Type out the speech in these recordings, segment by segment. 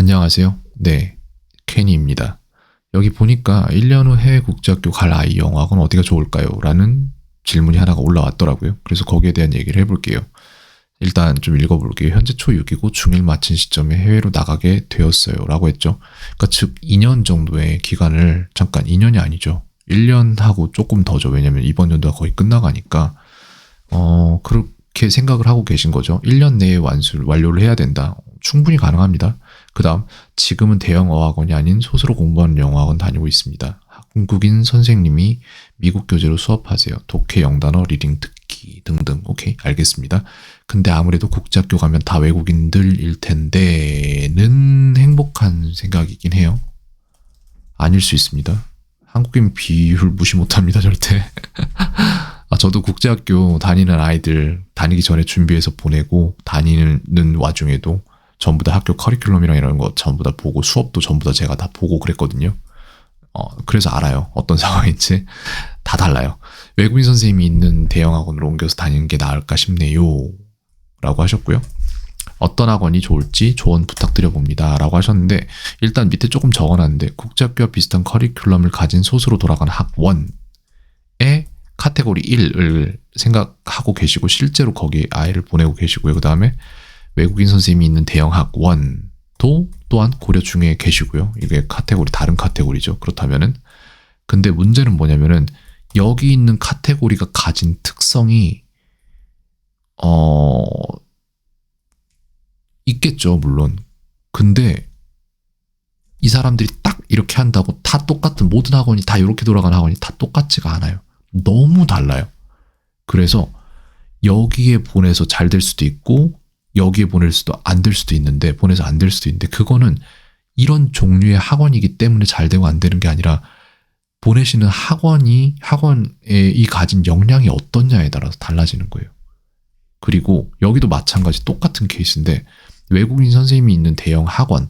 안녕하세요. 네, 케니입니다. 여기 보니까 1년 후 해외 국제학교 갈 아이 영어학원 어디가 좋을까요? 라는 질문이 하나가 올라왔더라고요. 그래서 거기에 대한 얘기를 해볼게요. 일단 좀 읽어볼게요. 현재 초6이고 중1 마친 시점에 해외로 나가게 되었어요. 라고 했죠. 그러니까 즉 2년 정도의 기간을, 잠깐 2년이 아니죠. 1년하고 조금 더죠. 왜냐면 이번 연도가 거의 끝나가니까 그렇게 생각을 하고 계신 거죠. 1년 내에 완료를 해야 된다. 충분히 가능합니다. 그 다음, 지금은 대형 어학원이 아닌 소수로 공부하는 영어학원 다니고 있습니다. 한국인 선생님이 미국 교재로 수업하세요. 독해, 영단어, 리딩, 듣기 등등. 오케이, 알겠습니다. 근데 아무래도 국제학교 가면 다 외국인들일 텐데는 행복한 생각이긴 해요. 아닐 수 있습니다. 한국인 비율 무시 못합니다, 절대. 저도 국제학교 다니는 아이들 다니기 전에 준비해서 보내고 다니는 와중에도 전부 다 학교 커리큘럼이랑 이런 거 전부 다 보고 수업도 전부 다 제가 다 보고 그랬거든요. 그래서 알아요. 어떤 상황인지. 다 달라요. 외국인 선생님이 있는 대형 학원으로 옮겨서 다니는 게 나을까 싶네요. 라고 하셨고요. 어떤 학원이 좋을지 조언 부탁드려봅니다. 라고 하셨는데, 일단 밑에 조금 적어놨는데, 국제학교와 비슷한 커리큘럼을 가진 소수로 돌아가는 학원의 카테고리 1을 생각하고 계시고, 실제로 거기에 아이를 보내고 계시고요. 그 다음에 외국인 선생님이 있는 대형 학원도 또한 고려 중에 계시고요. 이게 다른 카테고리죠. 그렇다면은. 근데 문제는 뭐냐면은, 여기 있는 카테고리가 가진 특성이, 있겠죠, 물론. 근데, 이 사람들이 딱 이렇게 한다고 다 똑같은, 모든 학원이 다 이렇게 돌아가는 학원이 다 똑같지가 않아요. 너무 달라요. 그래서, 여기에 보내서 잘 될 수도 있고, 여기에 보낼 수도 안 될 수도 있는데, 보내서 안 될 수도 있는데, 그거는 이런 종류의 학원이기 때문에 잘 되고 안 되는 게 아니라, 보내시는 학원에 이 가진 역량이 어떻냐에 따라서 달라지는 거예요. 그리고 여기도 마찬가지 똑같은 케이스인데, 외국인 선생님이 있는 대형 학원에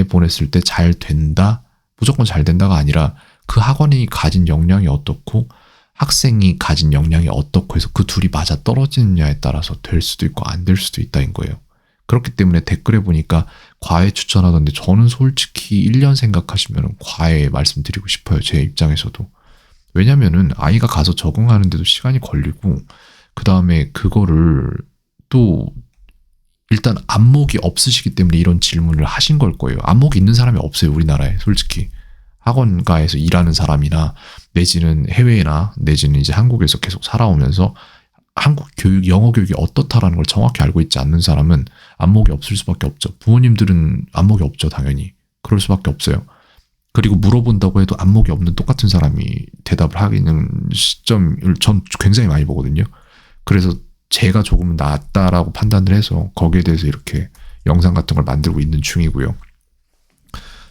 보냈을 때 잘 된다, 무조건 잘 된다가 아니라 그 학원이 가진 역량이 어떻고 학생이 가진 역량이 어떻고 해서 그 둘이 맞아 떨어지느냐에 따라서 될 수도 있고 안 될 수도 있다인 거예요. 그렇기 때문에 댓글에 보니까 과외 추천하던데, 저는 솔직히 1년 생각하시면 과외 말씀드리고 싶어요. 제 입장에서도. 왜냐면은 아이가 가서 적응하는데도 시간이 걸리고, 그 다음에 그거를 또 일단 안목이 없으시기 때문에 이런 질문을 하신 걸 거예요. 안목이 있는 사람이 없어요, 우리나라에. 솔직히 학원가에서 일하는 사람이나 내지는 해외나 내지는 이제 한국에서 계속 살아오면서 한국 교육, 영어 교육이 어떻다라는 걸 정확히 알고 있지 않는 사람은 안목이 없을 수밖에 없죠. 부모님들은 안목이 없죠, 당연히. 그럴 수밖에 없어요. 그리고 물어본다고 해도 안목이 없는 똑같은 사람이 대답을 하기는 시점을 전 굉장히 많이 보거든요. 그래서 제가 조금 낫다라고 판단을 해서 거기에 대해서 이렇게 영상 같은 걸 만들고 있는 중이고요.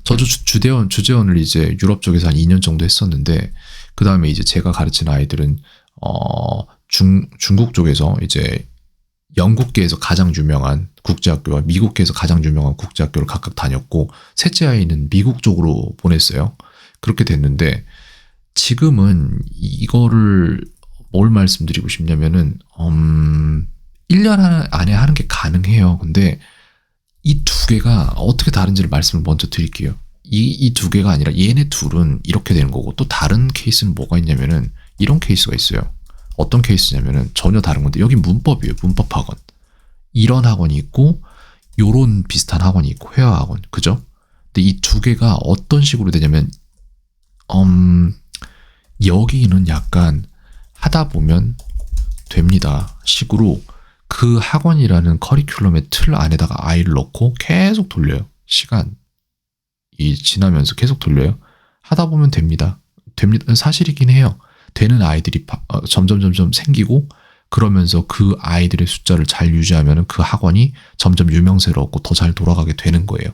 저도 주재원을 이제 유럽 쪽에서 한 2년 정도 했었는데, 그 다음에 이제 제가 가르치는 아이들은 중국 쪽에서 이제 영국계에서 가장 유명한 국제학교와 미국계에서 가장 유명한 국제학교를 각각 다녔고, 셋째 아이는 미국 쪽으로 보냈어요. 그렇게 됐는데, 지금은 이거를 뭘 말씀드리고 싶냐면은 1년 안에 하는 게 가능해요. 근데 이 두 개가 어떻게 다른지를 말씀을 먼저 드릴게요. 이 두 개가 아니라 얘네 둘은 이렇게 되는 거고, 또 다른 케이스는 뭐가 있냐면은 이런 케이스가 있어요. 어떤 케이스냐면은 전혀 다른 건데, 여기 문법이에요. 문법 학원. 이런 학원이 있고 요런 비슷한 학원이 있고 회화 학원. 그죠? 근데 이 두 개가 어떤 식으로 되냐면 여기는 약간 하다 보면 됩니다 식으로 그 학원이라는 커리큘럼의 틀 안에다가 아이를 넣고 계속 돌려요. 시간이 지나면서 계속 돌려요. 하다 보면 됩니다. 사실이긴 해요. 되는 아이들이 점점 생기고, 그러면서 그 아이들의 숫자를 잘 유지하면 그 학원이 점점 유명세를 얻고 더 잘 돌아가게 되는 거예요.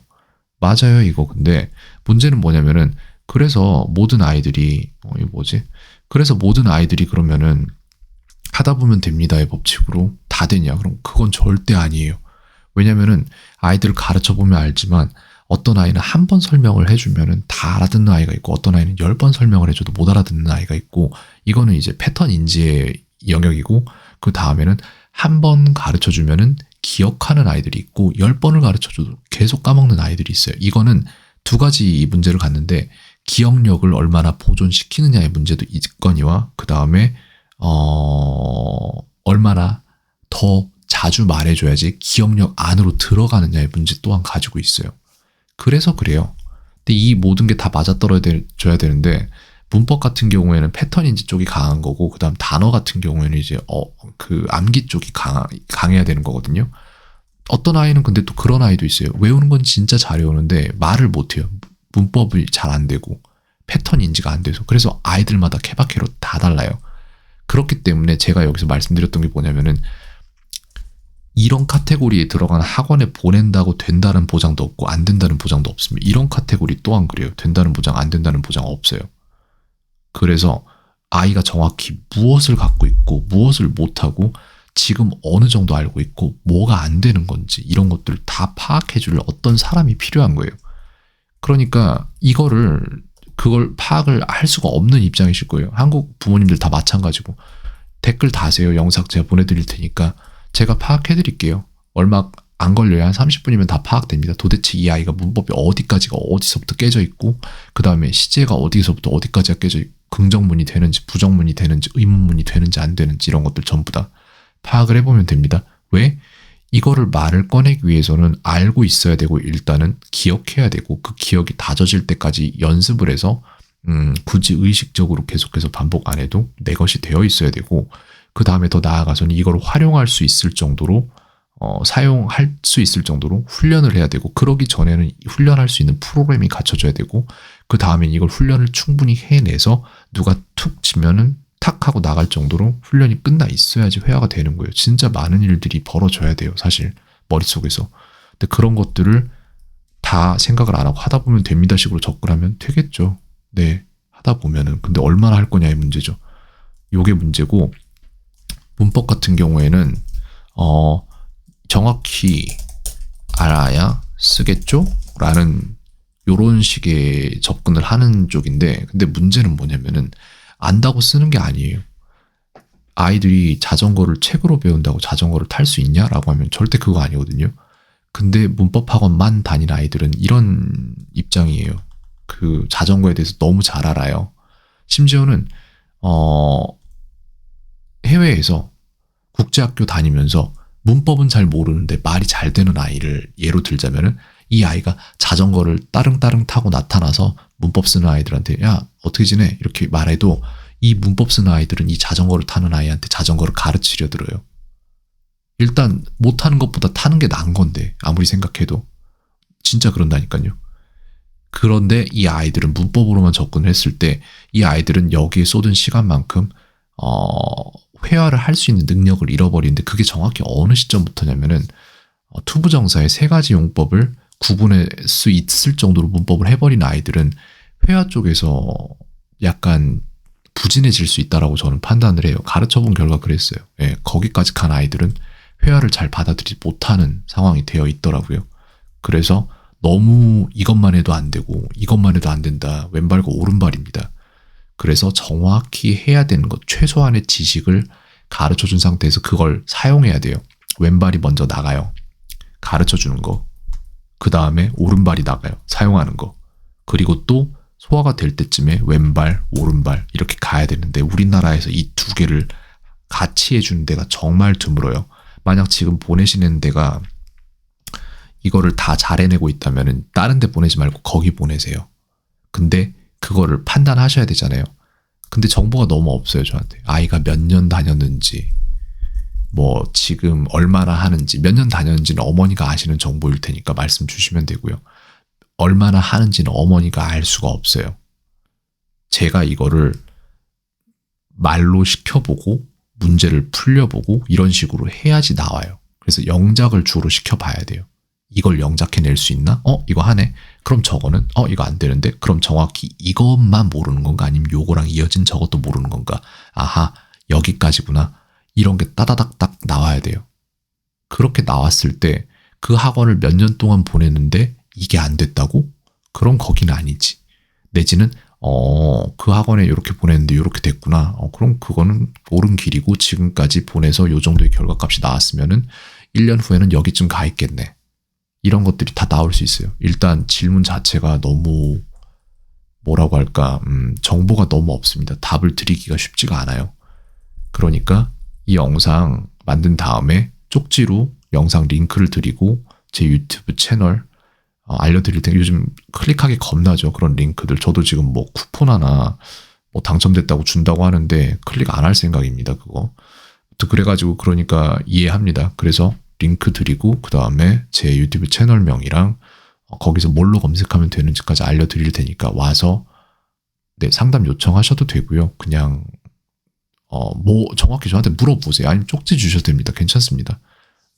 맞아요, 이거. 근데 문제는 뭐냐면은, 그래서 모든 아이들이 그래서 모든 아이들이 그러면은 하다 보면 됩니다의 법칙으로 다 되냐? 그럼 그건 절대 아니에요. 왜냐면은 아이들을 가르쳐 보면 알지만, 어떤 아이는 한 번 설명을 해주면은 다 알아듣는 아이가 있고, 어떤 아이는 10번 설명을 해줘도 못 알아듣는 아이가 있고, 이거는 이제 패턴 인지의 영역이고, 그 다음에는 한 번 가르쳐 주면은 기억하는 아이들이 있고 10번을 가르쳐줘도 계속 까먹는 아이들이 있어요. 이거는 두 가지 문제를 갖는데 기억력을 얼마나 보존시키느냐의 문제도 있거니와 그 다음에 얼마나 더 자주 말해줘야지 기억력 안으로 들어가느냐의 문제 또한 가지고 있어요. 그래서 그래요. 근데 이 모든 게 다 맞아떨어져야 되는데 문법 같은 경우에는 패턴 인지 쪽이 강한 거고 그 다음 단어 같은 경우에는 이제 그 암기 쪽이 강해야 되는 거거든요. 어떤 아이는 근데 또 그런 아이도 있어요. 외우는 건 진짜 잘 외우는데 말을 못해요. 문법이 잘 안 되고 패턴 인지가 안 돼서. 그래서 아이들마다 케바케로 다 달라요. 그렇기 때문에 제가 여기서 말씀드렸던 게 뭐냐면은 이런 카테고리에 들어간 학원에 보낸다고 된다는 보장도 없고 안 된다는 보장도 없습니다. 이런 카테고리 또한 그래요. 된다는 보장, 안 된다는 보장 없어요. 그래서 아이가 정확히 무엇을 갖고 있고 무엇을 못하고 지금 어느 정도 알고 있고 뭐가 안 되는 건지 이런 것들을 다 파악해 줄 어떤 사람이 필요한 거예요. 그러니까 그걸 파악을 할 수가 없는 입장이실 거예요. 한국 부모님들 다 마찬가지고 댓글 다세요. 영상 제가 보내드릴 테니까 제가 파악해 드릴게요. 얼마 안 걸려요. 한 30분이면 다 파악됩니다. 도대체 이 아이가 문법이 어디까지가 어디서부터 깨져 있고 그 다음에 시제가 어디서부터 어디까지가 깨져 있고 긍정문이 되는지 부정문이 되는지 의문문이 되는지 안 되는지 이런 것들 전부 다 파악을 해보면 됩니다. 왜? 이거를 말을 꺼내기 위해서는 알고 있어야 되고 일단은 기억해야 되고 그 기억이 다져질 때까지 연습을 해서 굳이 의식적으로 계속해서 반복 안 해도 내 것이 되어 있어야 되고 그 다음에 더 나아가서는 이걸 활용할 수 있을 정도로 사용할 수 있을 정도로 훈련을 해야 되고 그러기 전에는 훈련할 수 있는 프로그램이 갖춰져야 되고 그 다음엔 이걸 훈련을 충분히 해내서 누가 툭 치면은 탁 하고 나갈 정도로 훈련이 끝나 있어야지 회화가 되는 거예요. 진짜 많은 일들이 벌어져야 돼요. 사실 머릿속에서. 근데 그런 것들을 다 생각을 안 하고 하다 보면 됩니다 식으로 접근하면 되겠죠. 네. 하다 보면은. 근데 얼마나 할 거냐의 문제죠. 요게 문제고 문법 같은 경우에는 정확히 알아야 쓰겠죠? 라는 요런 식의 접근을 하는 쪽인데 근데 문제는 뭐냐면은 안다고 쓰는 게 아니에요. 아이들이 자전거를 책으로 배운다고 자전거를 탈 수 있냐라고 하면 절대 그거 아니거든요. 근데 문법 학원만 다니는 아이들은 이런 입장이에요. 그 자전거에 대해서 너무 잘 알아요. 심지어는 해외에서 국제학교 다니면서 문법은 잘 모르는데 말이 잘 되는 아이를 예로 들자면은 이 아이가 자전거를 따릉따릉 타고 나타나서 문법 쓰는 아이들한테 야 어떻게 지내? 이렇게 말해도 이 문법 쓰는 아이들은 이 자전거를 타는 아이한테 자전거를 가르치려 들어요. 일단 못하는 것보다 타는 게 나은 건데 아무리 생각해도 진짜 그런다니까요. 그런데 이 아이들은 문법으로만 접근을 했을 때 이 아이들은 여기에 쏟은 시간만큼 회화를 할 수 있는 능력을 잃어버리는데 그게 정확히 어느 시점부터냐면은 투부정사의 세 가지 용법을 구분할 수 있을 정도로 문법을 해버린 아이들은 회화 쪽에서 약간 부진해질 수 있다라고 저는 판단을 해요. 가르쳐본 결과 그랬어요. 예, 거기까지 간 아이들은 회화를 잘 받아들이지 못하는 상황이 되어 있더라고요. 그래서 너무 이것만 해도 안 되고 이것만 해도 안 된다. 왼발과 오른발입니다. 그래서 정확히 해야 되는 것, 최소한의 지식을 가르쳐준 상태에서 그걸 사용해야 돼요. 왼발이 먼저 나가요. 가르쳐주는 거. 그 다음에 오른발이 나가요. 사용하는 거. 그리고 또 소화가 될 때쯤에 왼발, 오른발 이렇게 가야 되는데 우리나라에서 이 두 개를 같이 해주는 데가 정말 드물어요. 만약 지금 보내시는 데가 이거를 다 잘 해내고 있다면 다른 데 보내지 말고 거기 보내세요. 근데 그거를 판단하셔야 되잖아요. 근데 정보가 너무 없어요, 저한테. 아이가 몇 년 다녔는지, 뭐 지금 얼마나 하는지, 몇 년 다녔는지는 어머니가 아시는 정보일 테니까 말씀 주시면 되고요. 얼마나 하는지는 어머니가 알 수가 없어요. 제가 이거를 말로 시켜보고 문제를 풀려보고 이런 식으로 해야지 나와요. 그래서 영작을 주로 시켜봐야 돼요. 이걸 영작해낼 수 있나? 이거 하네. 그럼 저거는? 이거 안 되는데? 그럼 정확히 이것만 모르는 건가? 아니면 요거랑 이어진 저것도 모르는 건가? 아하, 여기까지구나. 이런 게 따다닥딱 나와야 돼요. 그렇게 나왔을 때 그 학원을 몇 년 동안 보냈는데 이게 안 됐다고? 그럼 거기는 아니지. 내지는 그 학원에 이렇게 보냈는데 이렇게 됐구나. 그럼 그거는 옳은 길이고 지금까지 보내서 요 정도의 결과값이 나왔으면은 1년 후에는 여기쯤 가 있겠네. 이런 것들이 다 나올 수 있어요. 일단 질문 자체가 너무 뭐라고 할까, 정보가 너무 없습니다. 답을 드리기가 쉽지가 않아요. 그러니까 이 영상 만든 다음에 쪽지로 영상 링크를 드리고 제 유튜브 채널 알려드릴 텐데, 요즘 클릭하기 겁나죠. 그런 링크들. 저도 지금 뭐 쿠폰 하나 뭐 당첨됐다고 준다고 하는데 클릭 안 할 생각입니다. 그거. 그래가지고 그러니까 이해합니다. 그래서 링크 드리고 그 다음에 제 유튜브 채널명이랑 거기서 뭘로 검색하면 되는지까지 알려드릴 테니까 와서 상담 요청하셔도 되고요. 그냥 뭐 정확히 저한테 물어보세요. 아니면 쪽지 주셔도 됩니다. 괜찮습니다.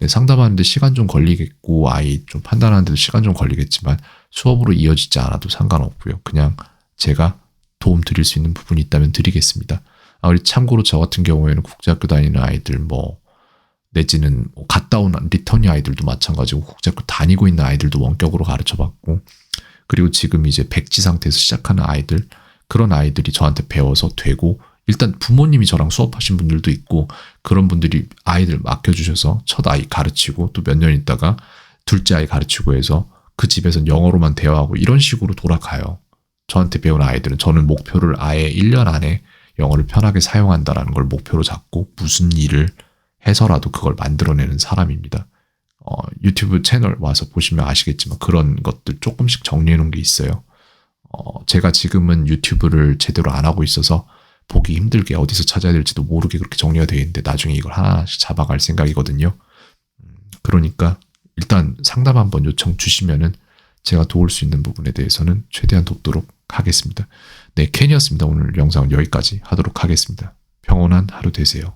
상담하는데 시간 좀 걸리겠고 아이 좀 판단하는데도 시간 좀 걸리겠지만 수업으로 이어지지 않아도 상관없고요. 그냥 제가 도움 드릴 수 있는 부분이 있다면 드리겠습니다. 그리고 참고로 저 같은 경우에는 국제학교 다니는 아이들 내지는 갔다 온 리턴이 아이들도 마찬가지고 국제학교 다니고 있는 아이들도 원격으로 가르쳐봤고, 그리고 지금 이제 백지 상태에서 시작하는 아이들, 그런 아이들이 저한테 배워서 되고, 일단 부모님이 저랑 수업하신 분들도 있고, 그런 분들이 아이들 맡겨주셔서 첫 아이 가르치고 또 몇 년 있다가 둘째 아이 가르치고 해서 그 집에서 영어로만 대화하고 이런 식으로 돌아가요. 저한테 배운 아이들은. 저는 목표를 아예 1년 안에 영어를 편하게 사용한다라는 걸 목표로 잡고 무슨 일을 해서라도 그걸 만들어내는 사람입니다. 유튜브 채널 와서 보시면 아시겠지만 그런 것들 조금씩 정리해 놓은 게 있어요. 제가 지금은 유튜브를 제대로 안 하고 있어서 보기 힘들게 어디서 찾아야 될지도 모르게 그렇게 정리가 되어 있는데 나중에 이걸 하나씩 잡아갈 생각이거든요. 그러니까 일단 상담 한번 요청 주시면은 제가 도울 수 있는 부분에 대해서는 최대한 돕도록 하겠습니다. 네, 켄이었습니다. 오늘 영상은 여기까지 하도록 하겠습니다. 평온한 하루 되세요.